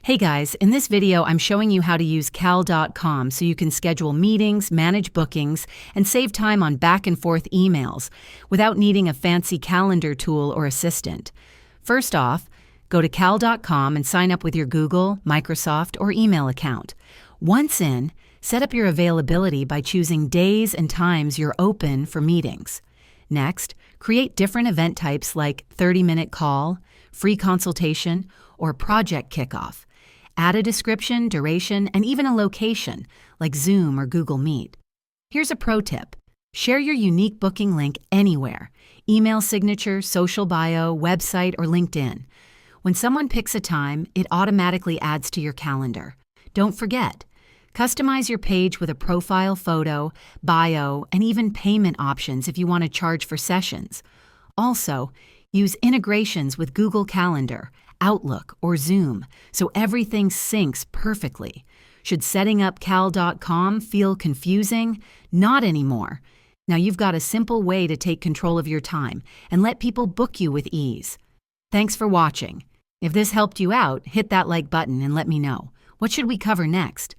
Hey guys, in this video I'm showing you how to use cal.com so you can schedule meetings, manage bookings, and save time on back and forth emails without needing a fancy calendar tool or assistant. First off, go to cal.com and sign up with your Google, Microsoft, or email account. Once in, set up your availability by choosing days and times you're open for meetings. Next, create different event types like 30-minute call, free consultation, or project kickoff. Add a description, duration, and even a location, like Zoom or Google Meet. Here's a pro tip. Share your unique booking link anywhere: email signature, social bio, website, or LinkedIn. When someone picks a time, it automatically adds to your calendar. Don't forget, customize your page with a profile photo, bio, and even payment options if you want to charge for sessions. Also, use integrations with Google Calendar, Outlook, or Zoom so everything syncs perfectly. Should setting up cal.com feel confusing? Not anymore. Now you've got a simple way to take control of your time and let people book you with ease. Thanks for watching. If this helped you out, hit that like button and let me know. What should we cover next?